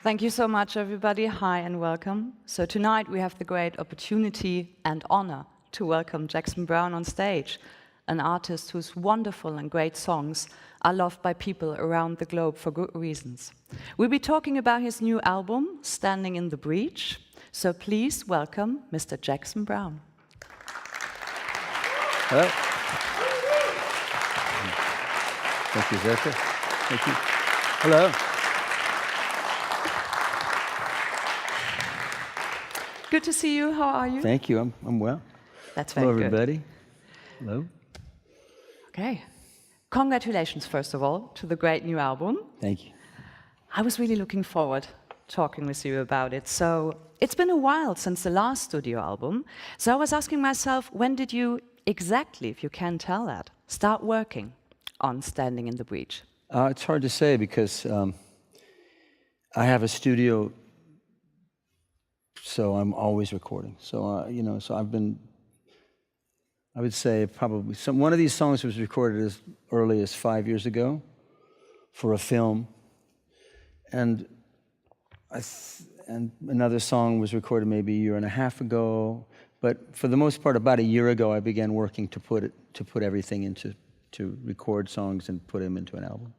Thank you so much, everybody. Hi and welcome. So tonight we have the great opportunity and honor to welcome Jackson Browne on stage, an artist whose wonderful and great songs are loved by people around the globe for good reasons. We'll be talking about his new album, Standing in the Breach. So please welcome Mr. Jackson Browne. Hello. Thank you, Zerka. Thank you. Hello. Good to see you. How are you? Thank you. I'm well. That's very Hello, good. everybody. Hello. Okay. Congratulations, first of all, to the great new album. Thank you. I was really looking forward talking with you about it. So it's been a while since the last studio album. So I was asking myself, when did you exactly, if you can tell that, start working on Standing in the Breach? It's hard to say because I have a studio, so I'm always recording. So so I've been. I would say probably one of these songs was recorded as early as 5 years ago for a film, and another song was recorded maybe a year and a half ago. But for the most part, about a year ago, I began working to put everything to record songs and put them into an album.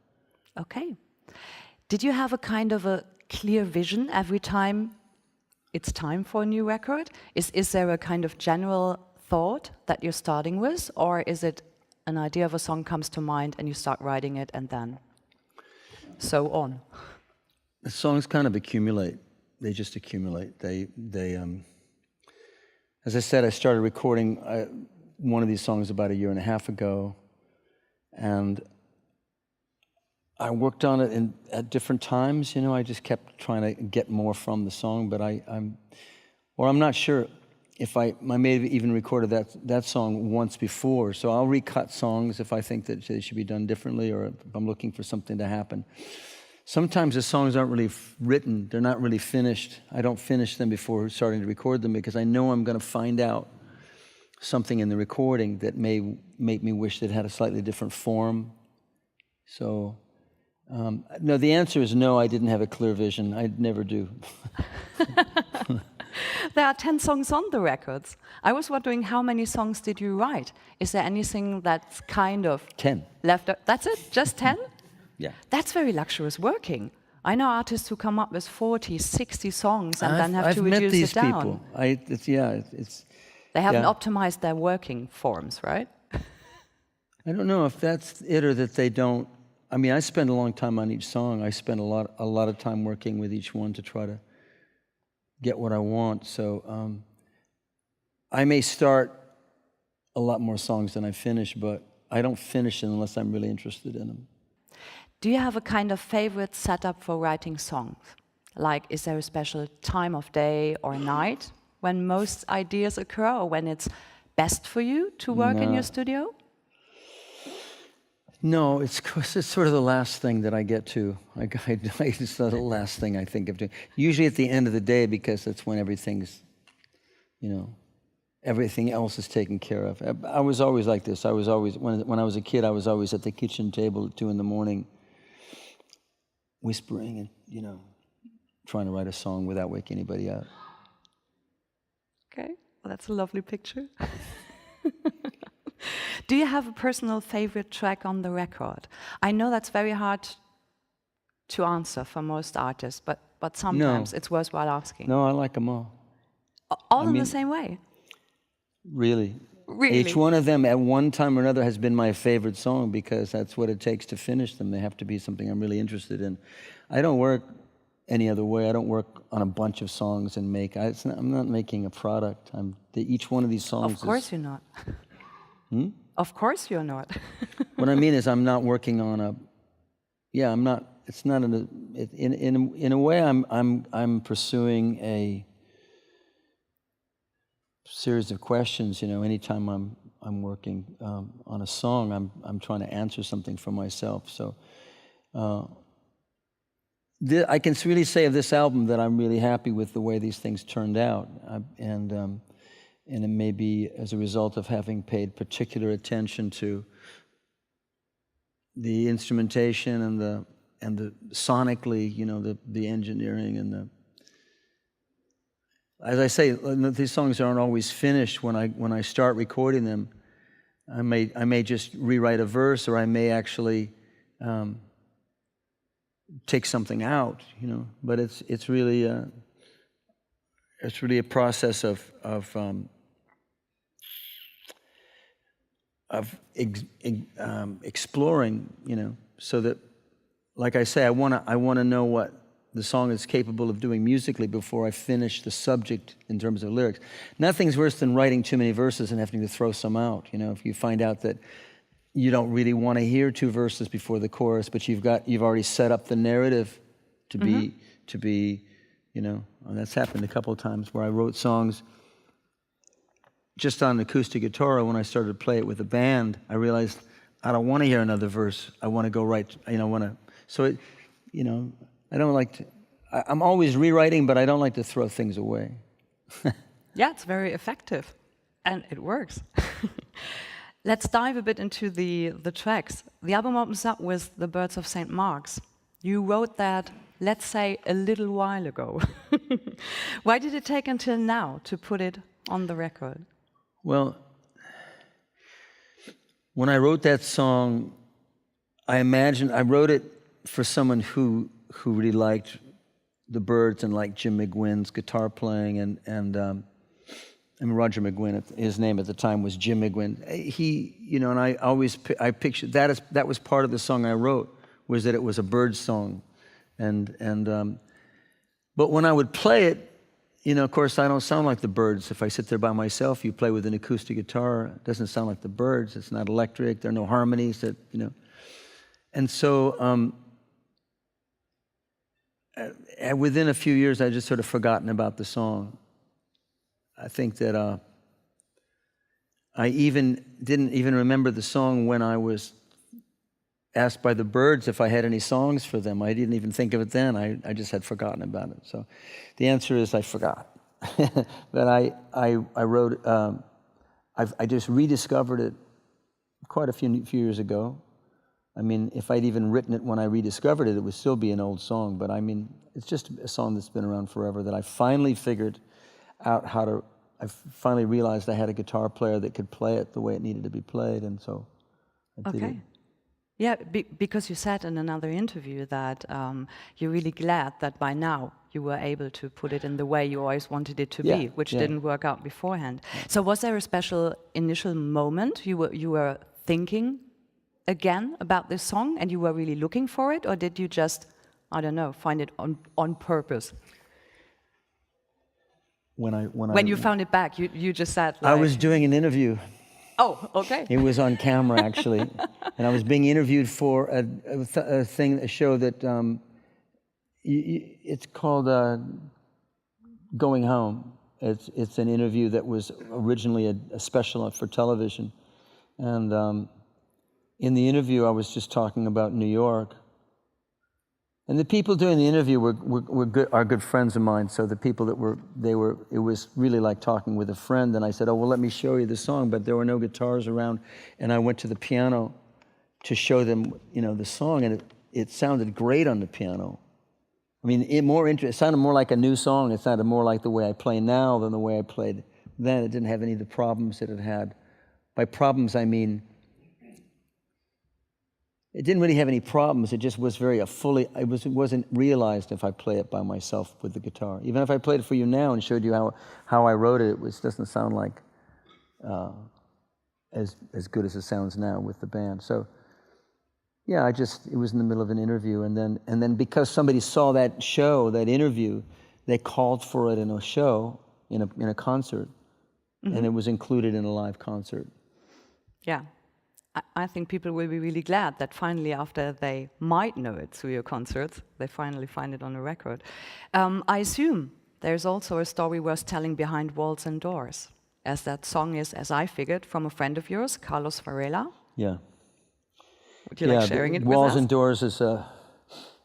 Okay. Did you have a kind of a clear vision every time it's time for a new record? Is there a kind of general thought that you're starting with, or is it an idea of a song comes to mind and you start writing it and then so on? The songs kind of accumulate. They just accumulate. As I said, I started recording one of these songs about a year and a half ago, and I worked on it at different times. You know, I just kept trying to get more from the song, but I'm not sure if I may have even recorded that song once before. So I'll recut songs if I think that they should be done differently, or if I'm looking for something to happen. Sometimes the songs aren't really written, they're not really finished. I don't finish them before starting to record them because I know I'm going to find out something in the recording that may make me wish that it had a slightly different form. So, no, the answer is no, I didn't have a clear vision. I never do. There are 10 songs on the records. I was wondering, how many songs did you write? Is there anything that's kind of 10. Left? That's it? Just 10? Yeah. That's very luxurious working. I know artists who come up with 40, 60 songs and then have to reduce it down. I've met these people. They haven't optimized their working forms, right? I don't know if that's it or that they don't. I mean, I spend a long time on each song. I spend a lot of time working with each one to try to get what I want. So I may start a lot more songs than I finish, but I don't finish them unless I'm really interested in them. Do you have a kind of favorite setup for writing songs? Like, is there a special time of day or night when most ideas occur, or when it's best for you to work in your studio? No, it's sort of the last thing that I get to. It's the last thing I think of doing. Usually at the end of the day, because that's when everything's, everything else is taken care of. I was always like this. I was always, when I was a kid, I was always at the kitchen table at 2 a.m, whispering and, trying to write a song without waking anybody up. Okay, well, that's a lovely picture. Do you have a personal favorite track on the record? I know that's very hard to answer for most artists, but sometimes it's worthwhile asking. No, I like them all. All in the same way? Really. Really? Each one of them at one time or another has been my favorite song because that's what it takes to finish them. They have to be something I'm really interested in. I don't work any other way. I don't work on a bunch of songs and I'm not making a product. Each one of these songs Of course you're not. Hmm? Of course you're not. What I mean is I'm not working on I'm not, it's not in a way I'm pursuing a series of questions. Anytime I'm working on a song, I'm trying to answer something for myself. So I can really say of this album that I'm really happy with the way these things turned out, and it may be as a result of having paid particular attention to the instrumentation and the sonically, you know, the engineering and the. As I say, these songs aren't always finished when I start recording them. I may just rewrite a verse, or I may actually take something out, you know. But it's really a process of exploring, you know, so that, like I say, I want to know what the song is capable of doing musically before I finish the subject in terms of lyrics. Nothing's worse than writing too many verses and having to throw some out. You know, if you find out that you don't really want to hear 2 verses before the chorus, but you've already set up the narrative to be, you know, and that's happened a couple of times where I wrote songs just on acoustic guitar. When I started to play it with a band, I realized I don't want to hear another verse. I want to go right, you know, so it, you know, I don't like to, I'm always rewriting, but I don't like to throw things away. Yeah, it's very effective, and it works. Let's dive a bit into the tracks. The album opens up with The Birds of St. Mark's. You wrote that, let's say, a little while ago. Why did it take until now to put it on the record? Well, when I wrote that song, I wrote it for someone who really liked the Byrds and liked Jim McGuinn's guitar playing, and Roger McGuinn, his name at the time was Jim McGuinn. He, you know, and I pictured that was part of the song I wrote, was that it was a Byrds song, but when I would play it, you know, of course, I don't sound like the Byrds. If I sit there by myself, you play with an acoustic guitar, it doesn't sound like the Byrds. It's not electric. There are no harmonies that, you know, and so. Within a few years, I just sort of forgotten about the song. I think that I didn't even remember the song when I was asked by the Byrds if I had any songs for them. I didn't even think of it then. I just had forgotten about it. So the answer is I forgot. But I wrote, I just rediscovered it quite a few years ago. I mean, if I'd even written it when I rediscovered it, it would still be an old song. But I mean, it's just a song that's been around forever that I finally figured out I finally realized I had a guitar player that could play it the way it needed to be played, and so I did it. Yeah, because you said in another interview that you're really glad that by now you were able to put it in the way you always wanted it to be, which didn't work out beforehand. Yeah. So was there a special initial moment you were thinking again about this song and you were really looking for it, or did you just, I don't know, find it on purpose? When you found it back, you just said like... I was doing an interview. Oh, okay. It was on camera, actually. And I was being interviewed for a show that, it's called Going Home. It's an interview that was originally a special for television. And in the interview, I was just talking about New York. And the people doing the interview are good friends of mine. So the people it was really like talking with a friend. And I said, oh, well, let me show you the song. But there were no guitars around. And I went to the piano to show them, you know, the song. And it sounded great on the piano. I mean, it sounded more like a new song. It sounded more like the way I play now than the way I played then. It didn't have any of the problems that it had. By problems, I mean, it didn't really have any problems. It just was it wasn't realized if I play it by myself with the guitar. Even if I played it for you now and showed you how I wrote it, it doesn't sound like as good as it sounds now with the band. So, yeah, it was in the middle of an interview, and then because somebody saw that interview, they called for it in a show, in a concert, and it was included in a live concert. Yeah. I think people will be really glad that finally, after they might know it through your concerts, they finally find it on a record. I assume there's also a story worth telling behind Walls and Doors, as that song is, as I figured, from a friend of yours, Carlos Varela. Yeah. Would you like sharing it with us? Walls and Doors is,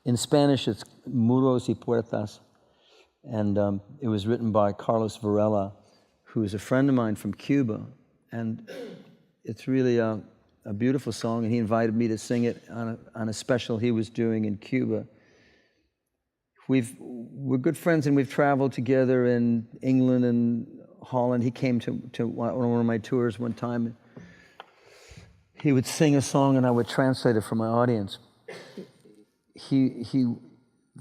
in Spanish, it's Muros y Puertas. And it was written by Carlos Varela, who is a friend of mine from Cuba. And it's really a beautiful song, and he invited me to sing it on a special he was doing in Cuba. We're good friends, and we've traveled together in England and Holland. He came to one of my tours one time. He would sing a song, and I would translate it for my audience. He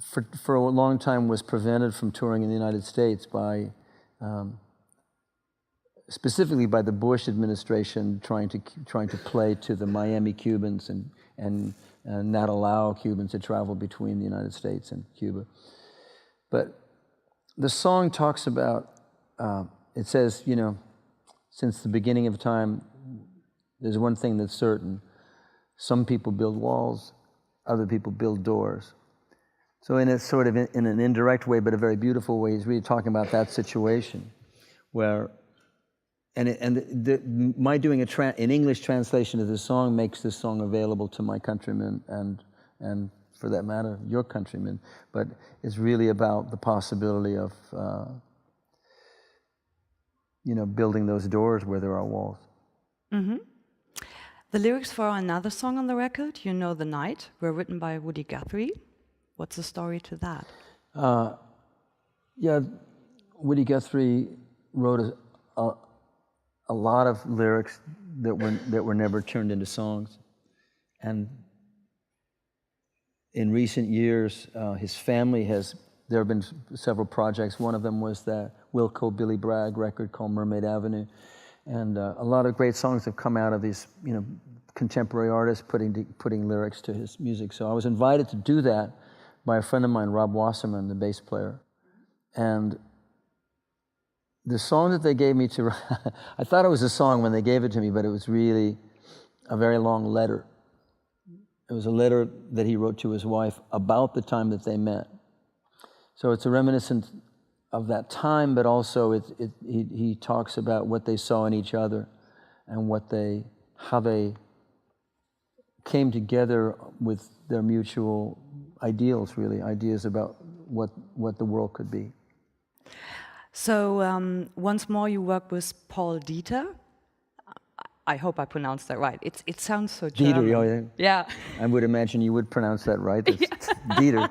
for a long time was prevented from touring in the United States by, specifically by the Bush administration trying to play to the Miami Cubans and not allow Cubans to travel between the United States and Cuba. But the song talks about, it says, you know, since the beginning of time, there's one thing that's certain. Some people build walls, other people build doors. So in a sort of in an indirect way, but a very beautiful way, he's really talking about that situation where, my doing an English translation of this song makes this song available to my countrymen and for that matter, your countrymen. But it's really about the possibility of, you know, building those doors where there are walls. Mm-hmm. The lyrics for another song on the record, You Know the Night, were written by Woody Guthrie. What's the story to that? Yeah, Woody Guthrie wrote a lot of lyrics that were never turned into songs, and in recent years, his family there have been several projects. One of them was that Wilco Billy Bragg record called Mermaid Avenue, and a lot of great songs have come out of these, you know, contemporary artists putting lyrics to his music. So I was invited to do that by a friend of mine, Rob Wasserman, the bass player. And the song that they gave me to, I thought it was a song when they gave it to me, but it was really a very long letter. It was a letter that he wrote to his wife about the time that they met. So it's a reminiscence of that time, but also he talks about what they saw in each other and how they came together with their mutual ideals, really, ideas about what the world could be. So once more, you work with Paul Dieter. I hope I pronounced that right. It sounds so German. Dieter, oh, yeah. I would imagine you would pronounce that right. It's Dieter.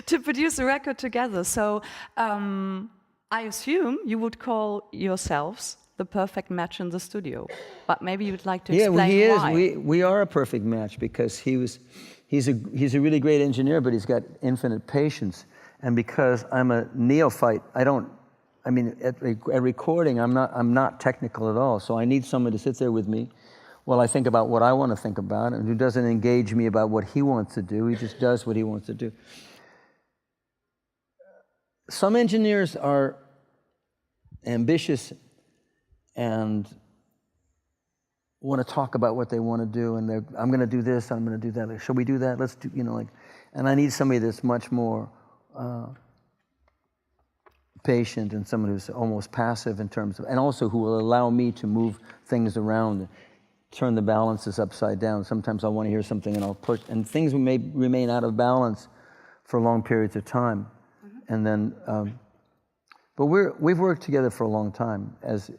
To produce a record together. So I assume you would call yourselves the perfect match in the studio. But maybe you'd like to explain he why. is. We are a perfect match because he's a really great engineer, but he's got infinite patience. And because I'm a neophyte, at recording, I'm not technical at all. So I need someone to sit there with me while I think about what I want to think about, and who doesn't engage me about what he wants to do. He just does what he wants to do. Some engineers are ambitious and want to talk about what they want to do, and I'm going to do this, I'm going to do that. Like, shall we do that? Let's do, and I need somebody that's much more patient and someone who's almost passive in terms of, and also who will allow me to move things around, turn the balances upside down. Sometimes I'll want to hear something and I'll push, and things may remain out of balance for long periods of time. Mm-hmm. And then, but we've worked together for a long time. As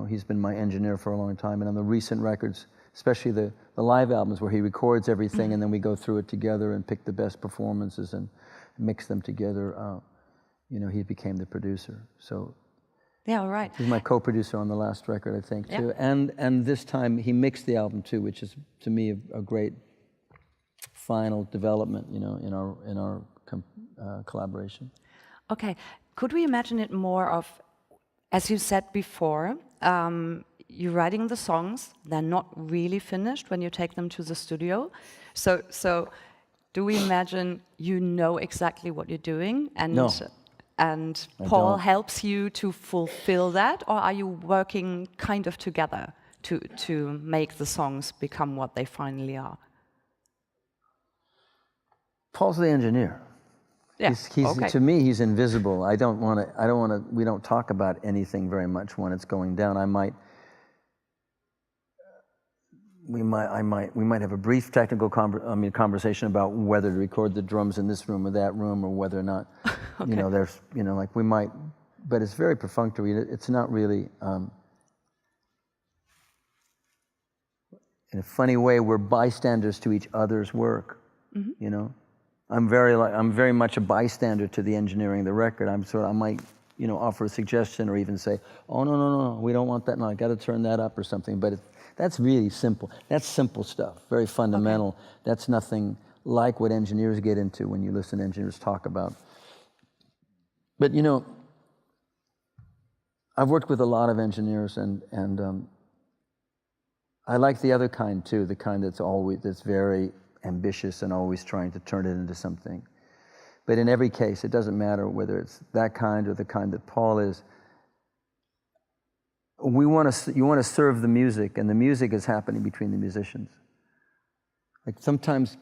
he's been my engineer for a long time, and on the recent records, especially the live albums where he records everything, mm-hmm. and then we go through it together and pick the best performances and mix them together. He became the producer. So yeah, all right. He's my co-producer on the last record, I think, too. Yeah. And this time he mixed the album too, which is to me a great final development, in our collaboration. Okay, could we imagine it more of, as you said before, you're writing the songs, they're not really finished when you take them to the studio. So do we imagine you know exactly what you're doing, and Paul helps you to fulfill that, or are you working kind of together to make the songs become what they finally are? Paul's the engineer. Yeah. Okay. To me, he's invisible. We don't talk about anything very much when it's going down. We might have a brief technical conversation about whether to record the drums in this room or that room, or whether or not, okay. We might, but it's very perfunctory. It's not really, in a funny way, we're bystanders to each other's work. You know, I'm very much a bystander to the engineering of the record. I might, you know, offer a suggestion or even say, oh no, we don't want that. No, I got to turn that up or something. But that's really simple. That's simple stuff, very fundamental. Okay. That's nothing like what engineers get into when you listen to engineers talk about. But you know, I've worked with a lot of engineers, and I like the other kind too, the kind that's very ambitious and always trying to turn it into something. But in every case, it doesn't matter whether it's that kind or the kind that Paul is. You want to serve the music, and the music is happening between the musicians. Like sometimes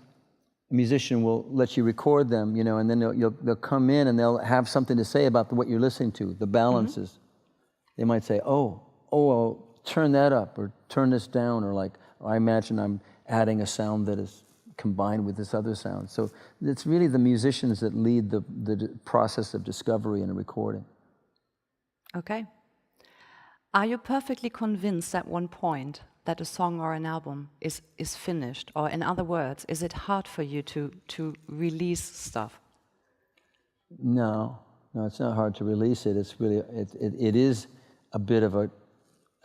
a musician will let you record them, you know, and then they'll come in and they'll have something to say about what you're listening to, the balances. They might say, oh, turn that up or turn this down, or like, I imagine I'm adding a sound that is combined with this other sound. So it's really the musicians that lead the process of discovery in a recording. Okay. Are you perfectly convinced at one point that a song or an album is finished? Or in other words, is it hard for you to release stuff? No, it's not hard to release it. It's really, it is a bit of an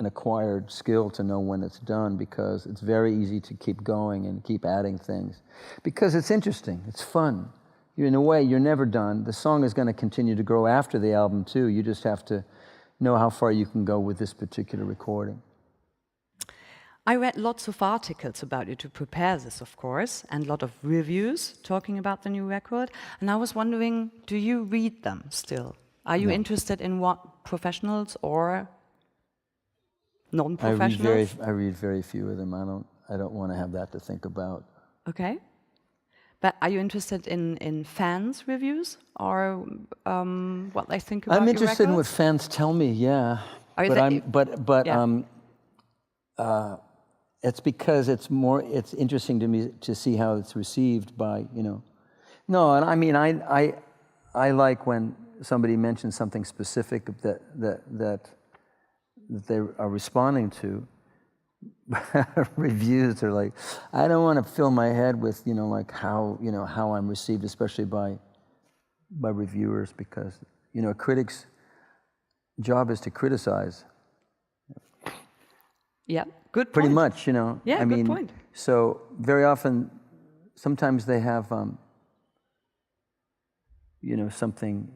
acquired skill to know when it's done, because it's very easy to keep going and keep adding things. Because it's interesting, it's fun. In a way, you're never done. The song is going to continue to grow after the album too. You just have to know how far you can go with this particular recording. I read lots of articles about you to prepare this, of course, and a lot of reviews talking about the new record. And I was wondering, do you read them still? Are you interested in what professionals or non-professionals? I read very few of them. I don't want to have that to think about. Okay. But are you interested in fans' reviews or what they think about I'm interested your in what fans tell me, yeah. It's because it's interesting to me to see how it's received by, you know. No, and I mean, I like when somebody mentions something specific that they are responding to. Reviews are like, I don't want to fill my head with, you know, like how I'm received, especially by reviewers, because, you know, a critic's job is to criticize. Yeah, good point. Pretty much, you know. Yeah, good point. So very often, sometimes they have, you know, something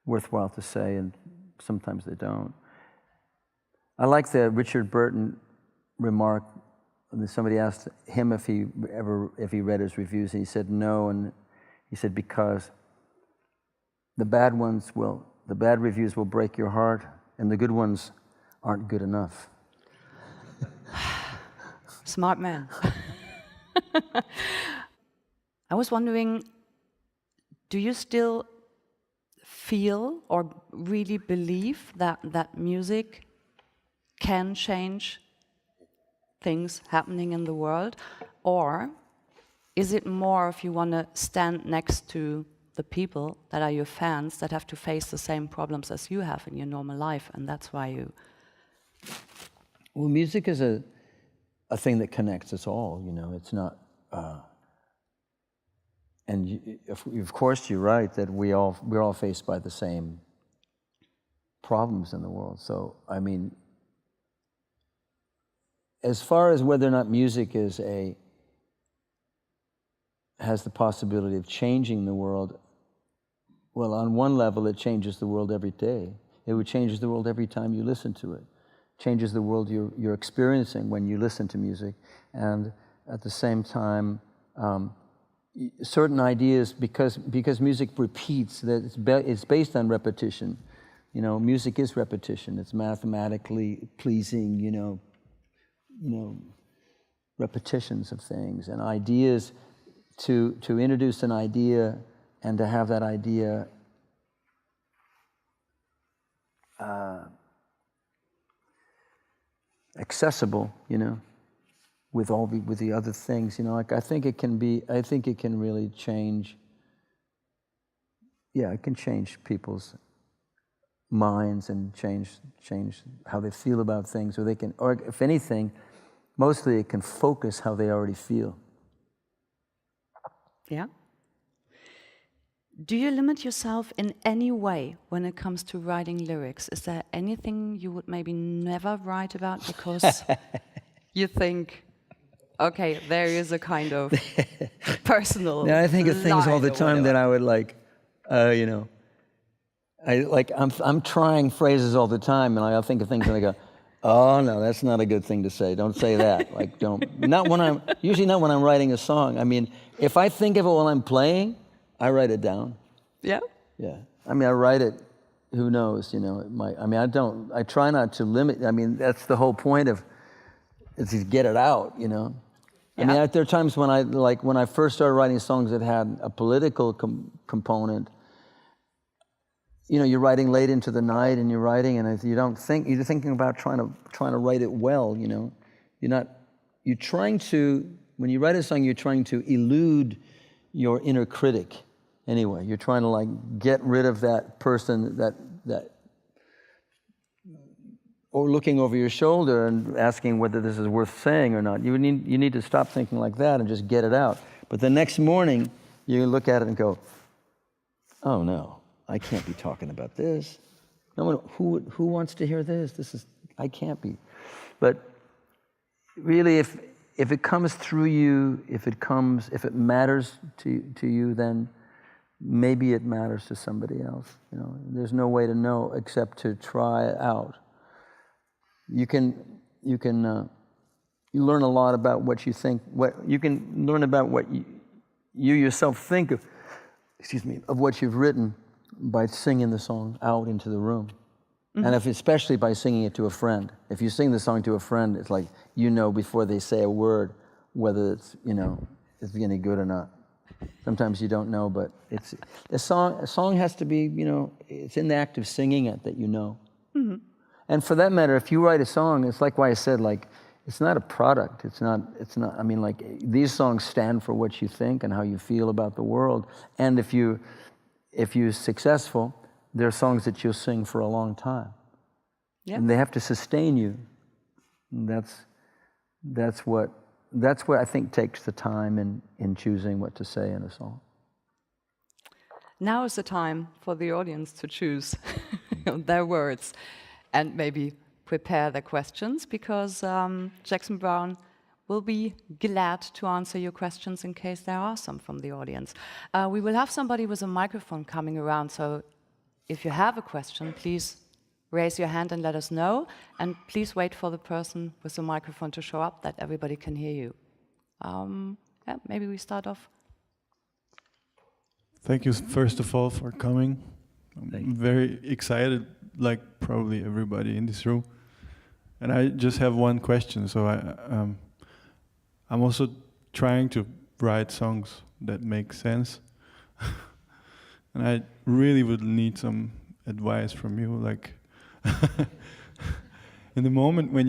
worthwhile to say, and sometimes they don't. I like the Richard Burton remark. Somebody asked him if he read his reviews, and he said no, and he said because the bad reviews will break your heart, and the good ones aren't good enough. Smart man. I was wondering, do you still feel or really believe that music can change things happening in the world? Or is it more if you want to stand next to the people that are your fans that have to face the same problems as you have in your normal life, and that's why you... Well, music is a thing that connects us all, you know. It's not... of course, you're right that we're all faced by the same problems in the world. So, I mean, as far as whether or not music has the possibility of changing the world, well, on one level, it changes the world every day. It changes the world every time you listen to it. Changes the world you're experiencing when you listen to music. And at the same time, certain ideas, because music repeats, that it's based on repetition. You know, music is repetition. It's mathematically pleasing, you know, repetitions of things and ideas. To introduce an idea and to have that idea accessible, you know, with the other things, you know, like I think it can really change. Yeah, it can change people's minds and change how they feel about things, or if anything, Mostly it can focus how they already feel. Yeah. Do you limit yourself in any way when it comes to writing lyrics? Is there anything you would maybe never write about because you think, okay, there is a kind of personal Now I think of things all line the or time whatever. that I would like, you know, I'm trying phrases all the time, and I'll think of things and I go, oh no, that's not a good thing to say. Don't say that. Like, usually not when I'm writing a song. I mean, if I think of it while I'm playing, I write it down. Yeah? Yeah. I mean, I write it, who knows, you know, I try not to limit, I mean, that's the whole point of, is to get it out, you know. Yeah. I mean, there are times when when I first started writing songs that had a political component, you know, you're writing late into the night and you're writing and you're thinking about trying to write it well, you know. When you write a song, you're trying to elude your inner critic anyway. You're trying to like get rid of that person that or looking over your shoulder and asking whether this is worth saying or not. You need to stop thinking like that and just get it out. But the next morning, you look at it and go, oh no, I can't be talking about this. No one, who wants to hear this? I can't be. But really, if it comes through you, if it matters to you, then maybe it matters to somebody else. You know, there's no way to know except to try it out. You learn a lot about what you think. You can learn about what you yourself think of. Of what you've written by singing the song out into the room, and especially by singing it to a friend. If you sing the song to a friend, it's like you know before they say a word whether it's any good or not. Sometimes you don't know, but a song has to be, it's in the act of singing it that you know. Mm-hmm. And for that matter, if you write a song, it's like why I said, like, it's not a product. It's not, I mean, like, these songs stand for what you think and how you feel about the world. And if you're successful, they're songs that you'll sing for a long time. Yep. And they have to sustain you. And that's what I think takes the time in choosing what to say in a song. Now is the time for the audience to choose their words and maybe prepare their questions, because Jackson Browne will be glad to answer your questions in case there are some from the audience. We will have somebody with a microphone coming around, so if you have a question, please raise your hand and let us know, and please wait for the person with the microphone to show up that everybody can hear you. Yeah, maybe we start off. Thank you, first of all, for coming. I'm very excited, like probably everybody in this room. And I just have one question. So I'm also trying to write songs that make sense. And I really would need some advice from you. Like, in the moment when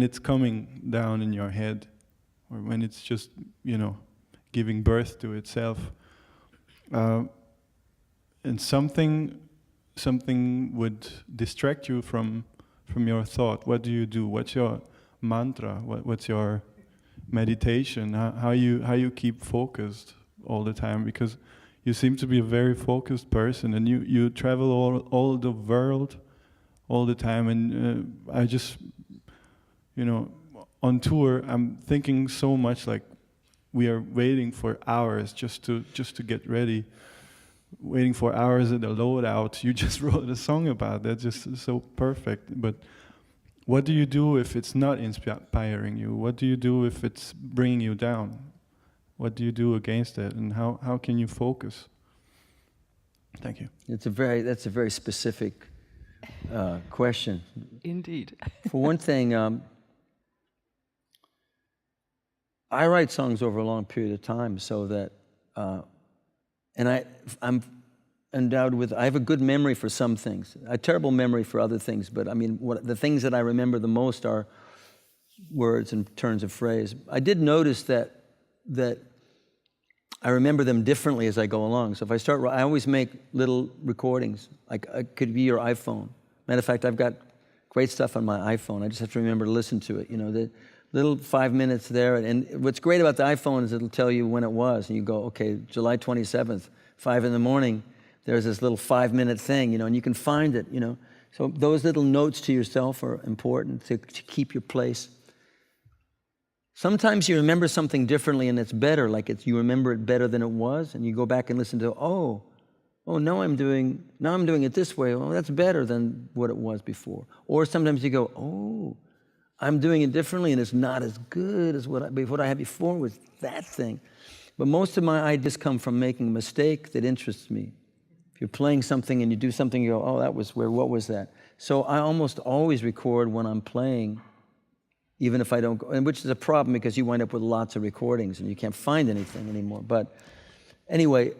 it's coming down in your head, or when it's just, giving birth to itself, and something would distract you from your thought. What do you do? What's your mantra? What's your meditation? How you keep focused all the time? Because you seem to be a very focused person, and you travel all the world all the time. And I just, on tour, I'm thinking so much, like, we are waiting for hours just to get ready, waiting for hours at the loadout. You just wrote a song about that, just so perfect. But what do you do if it's not inspiring you? What do you do if it's bringing you down? What do you do against that, and how can you focus? Thank you. That's a very specific question. Indeed. For one thing, I write songs over a long period of time, so that, and I'm endowed with, I have a good memory for some things, a terrible memory for other things, but I mean, the things that I remember the most are words and turns of phrase. I did notice that I remember them differently as I go along. So if I always make little recordings, like it could be your iPhone. Matter of fact, I've got great stuff on my iPhone. I just have to remember to listen to it. You know, the little 5 minutes there. And what's great about the iPhone is it'll tell you when it was. And you go, okay, July 27th, 5 in the morning, there's this little 5-minute thing, you know, and you can find it, you know. So those little notes to yourself are important to keep your place. Sometimes you remember something differently and it's better, like you remember it better than it was, and you go back and listen to, oh, now I'm doing it this way. Oh, that's better than what it was before. Or sometimes you go, oh, I'm doing it differently and it's not as good as what I had before was that thing. But most of my ideas come from making a mistake that interests me. If you're playing something and you do something, you go, oh, that was what was that? So I almost always record when I'm playing, even if I don't go, and which is a problem because you wind up with lots of recordings and you can't find anything anymore. But anyway,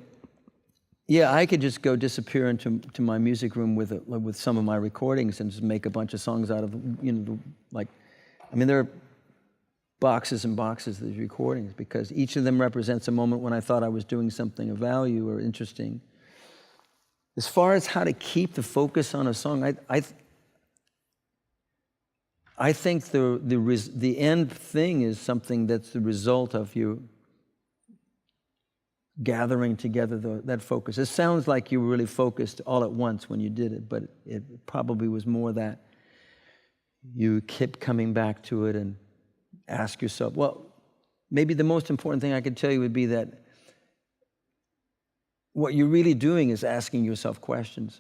yeah, I could just go disappear into my music room with some of my recordings and just make a bunch of songs out of, you know, like, I mean, there are boxes and boxes of these recordings because each of them represents a moment when I thought I was doing something of value or interesting. As far as how to keep the focus on a song, I think the end thing is something that's the result of you gathering together that focus. It sounds like you were really focused all at once when you did it, but it probably was more that you kept coming back to it and ask yourself, well, maybe the most important thing I could tell you would be that what you're really doing is asking yourself questions.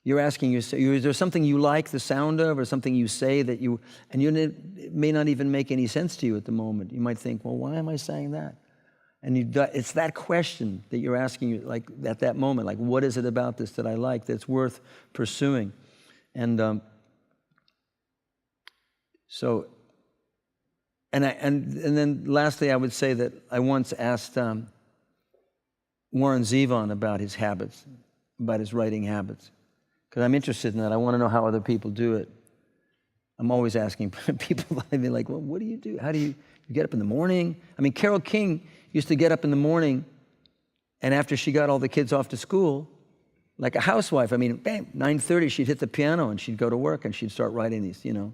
You're asking yourself, is there something you like the sound of or something you say that it may not even make any sense to you at the moment. You might think, well, why am I saying that? And it's that question that you're asking, like at that moment, like, what is it about this that I like that's worth pursuing? And then lastly, I would say that I once asked Warren Zevon about his habits, about his writing habits, because I'm interested in that. I want to know how other people do it. I'm always asking people, I'd be like, well, what do you do? How do you get up in the morning? I mean, Carole King used to get up in the morning, and after she got all the kids off to school, like a housewife, I mean, bam, 9:30, she'd hit the piano and she'd go to work and she'd start writing these, you know,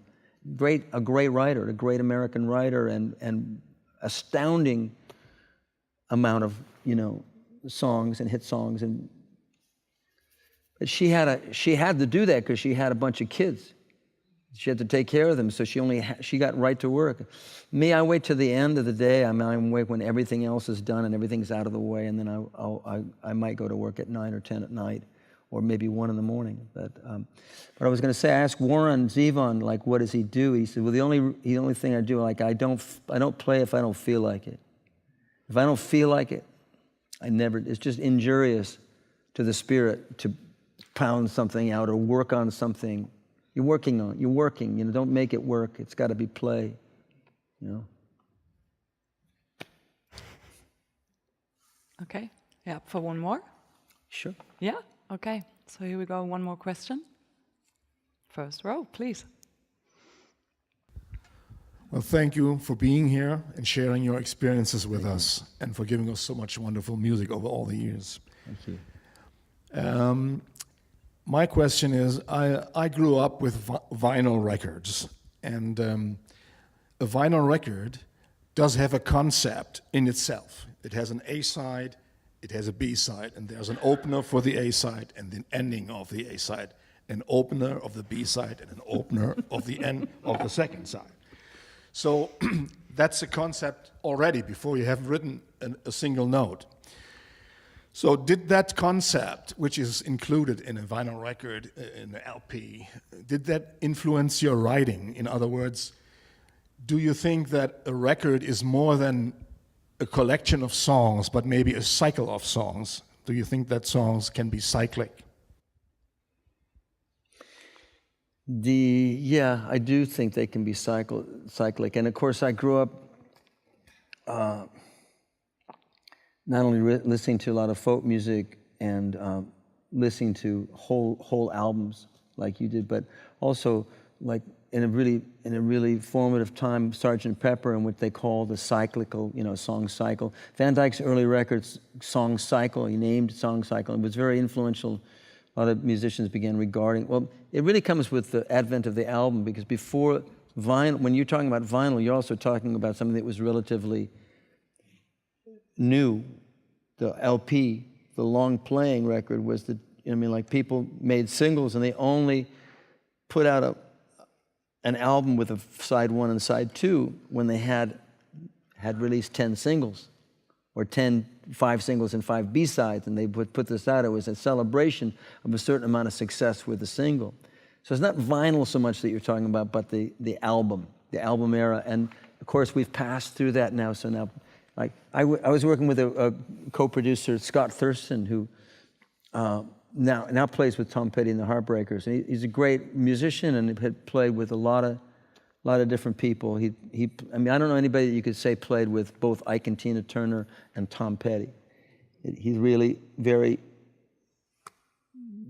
a great writer, a great American writer, and astounding amount of, you know, songs and hit songs. But she had to do that because she had a bunch of kids. She had to take care of them, so she got right to work. Me, I wait till the end of the day. I wait when everything else is done and everything's out of the way, and then I might go to work at 9 or 10 at night, or maybe 1 in the morning. But I was going to say, I asked Warren Zevon, like, what does he do? He said, well, the only thing I do, like, I don't play if I don't feel like it. If I don't feel like it, it's just injurious to the spirit to pound something out or work on something. You're working, you know, don't make it work. It's got to be play, you know. Okay, yeah, for one more? Sure. Yeah, okay. So here we go, one more question. First row, please. Well, thank you for being here and sharing your experiences with us and for giving us so much wonderful music over all the years. Thank you. My question is, I grew up with vinyl records, and a vinyl record does have a concept in itself. It has an A side, it has a B side, and there's an opener for the A side and the ending of the A side, an opener of the B side and an opener of the end of the second side. So that's a concept already before you have written a single note. So did that concept, which is included in a vinyl record, in an LP, did that influence your writing? In other words, do you think that a record is more than a collection of songs, but maybe a cycle of songs? Do you think that songs can be cyclic? Yeah, I do think they can be cyclic. And of course, I grew up not only listening to a lot of folk music and listening to whole albums like you did, but also like in a really formative time, Sgt. Pepper, and what they call the cyclical, you know, song cycle. Van Dyke's early records, Song Cycle, he named Song Cycle. It was very influential. a lot of musicians began regarding, well, it really comes with the advent of the album, because before vinyl, when you're talking about vinyl, you're also talking about something that was relatively new. The LP, the long playing record, was the, I mean, like people made singles and they only put out an album with a side 1 and side 2 when they had released 10 singles, or 5 singles and 5 B-sides, and they would put this out. It was a celebration of a certain amount of success with the single. So it's not vinyl so much that you're talking about, but the album era. And of course, we've passed through that now. So now, like I was working with a co-producer, Scott Thurston, who now plays with Tom Petty and the Heartbreakers. And he's a great musician and had played with a lot of different people. I mean, I don't know anybody that you could say played with both Ike and Tina Turner and Tom Petty. He's really very,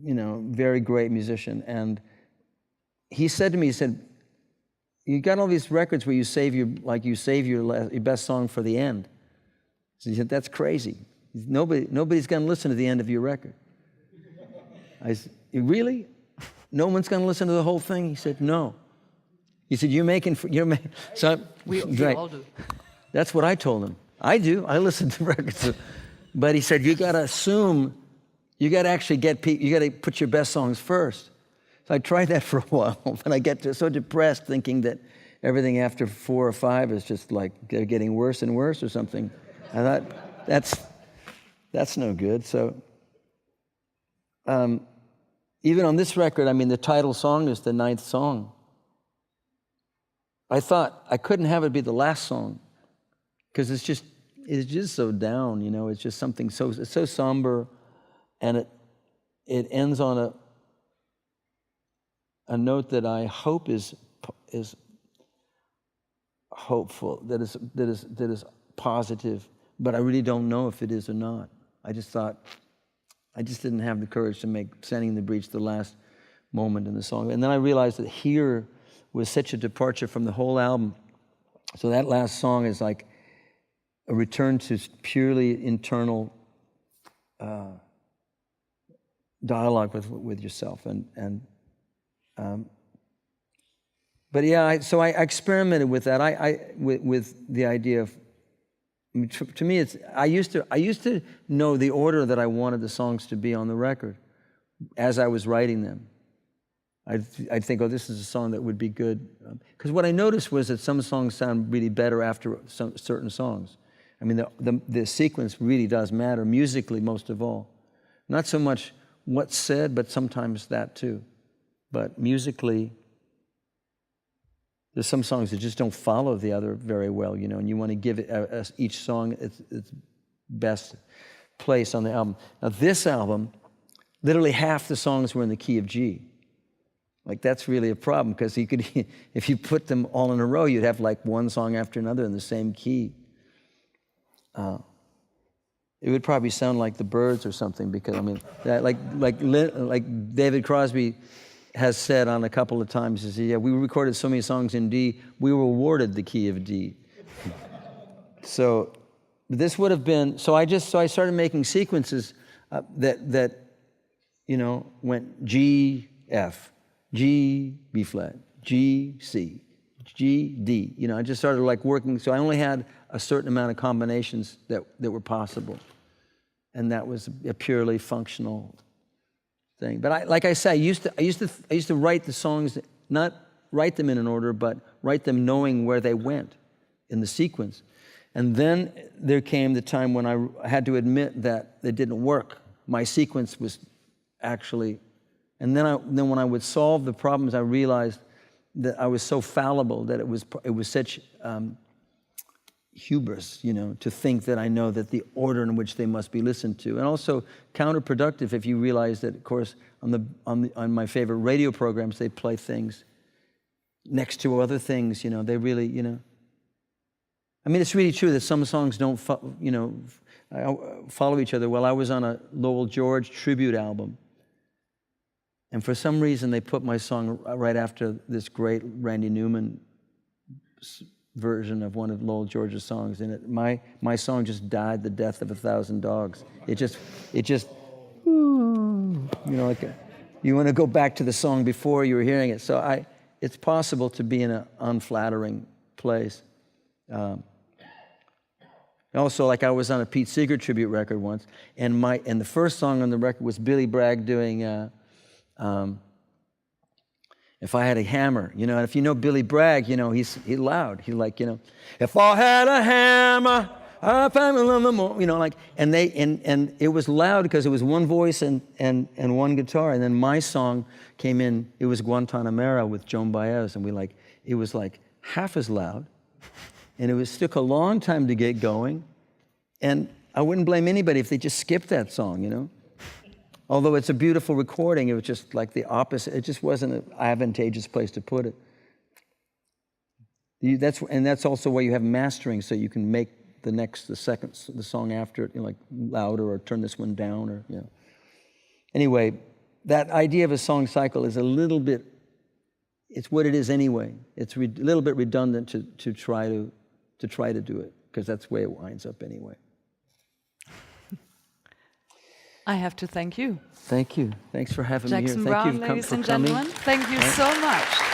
very great musician. And he said to me, he said, you got all these records where you save your best song for the end. So he said, that's crazy. Nobody's going to listen to the end of your record. I said, really? No one's going to listen to the whole thing? He said, no. He said, so we right. all do. That's what I told him. I do. I listen to records. But he said, you got to assume, you got to actually you got to put your best songs first. So I tried that for a while, but I get so depressed thinking that everything after 4 or 5 is just like getting worse and worse or something. I thought, that's no good. So even on this record, I mean, the title song is the 9th song. I thought I couldn't have it be the last song, because it's just so down, It's just something it's so somber, and it ends on a note that I hope is hopeful, that is positive, but I really don't know if it is or not. I just didn't have the courage to make "Sending the Breach" the last moment in the song, and then I realized that "Here" was such a departure from the whole album. So that last song is like a return to purely internal dialogue with yourself, but yeah, so I experimented with that. With the idea of, to me, I used to know the order that I wanted the songs to be on the record as I was writing them. I'd think, oh, this is a song that would be good. Because what I noticed was that some songs sound really better after some certain songs. I mean, the sequence really does matter, musically most of all. Not so much what's said, but sometimes that too. But musically, there's some songs that just don't follow the other very well, and you want to give it each song its best place on the album. Now, this album, literally half the songs were in the key of G. Like, that's really a problem, because if you put them all in a row, you'd have like one song after another in the same key. It would probably sound like the Byrds or something, because I mean, like David Crosby has said on a couple of times, he said, yeah, we recorded so many songs in D, we were awarded the key of D. So this would have been, so I started making sequences that went G, F, G, B flat, G, C, G, D. I just started like working, so I only had a certain amount of combinations that were possible. And that was a purely functional thing. But like I say, I used to write the songs, not write them in an order, but write them knowing where they went in the sequence. And then there came the time when I had to admit that it didn't work. My sequence was actually, and then when I would solve the problems, I realized that I was so fallible that it was such hubris, to think that I know that the order in which they must be listened to, and also counterproductive if you realize that, of course, on my favorite radio programs, they play things next to other things. They really, I mean, it's really true that some songs don't, follow each other. Well, I was on a Lowell George tribute album, and for some reason they put my song right after this great Randy Newman version of one of Lowell George's songs, and my song just died the death of 1,000 dogs. It just, like You want to go back to the song before you were hearing it. So it's possible to be in an unflattering place. Also, like I was on a Pete Seeger tribute record once, and the first song on the record was Billy Bragg doing If I Had a Hammer, you know. And if you know Billy Bragg, you know he's loud. He like, you know, if I had a hammer, I'd find a little more, you know, like. And it was loud because it was one voice and one guitar. And then my song came in. It was Guantanamera with Joan Baez, and it was like half as loud. And took a long time to get going. And I wouldn't blame anybody if they just skipped that song, you know? Although it's a beautiful recording, it was just like the opposite. It just wasn't an advantageous place to put it. That's also why you have mastering, so you can make the song after it, you know, like louder, or turn this one down, or, you know. Anyway, that idea of a song cycle is a little bit, it's what it is anyway. It's a little bit redundant to try to do it, because that's the way it winds up anyway. I have to thank you. Thank you. Thanks for having me here. Jackson Thank Browne, you ladies for and coming. gentlemen. Thank you so much.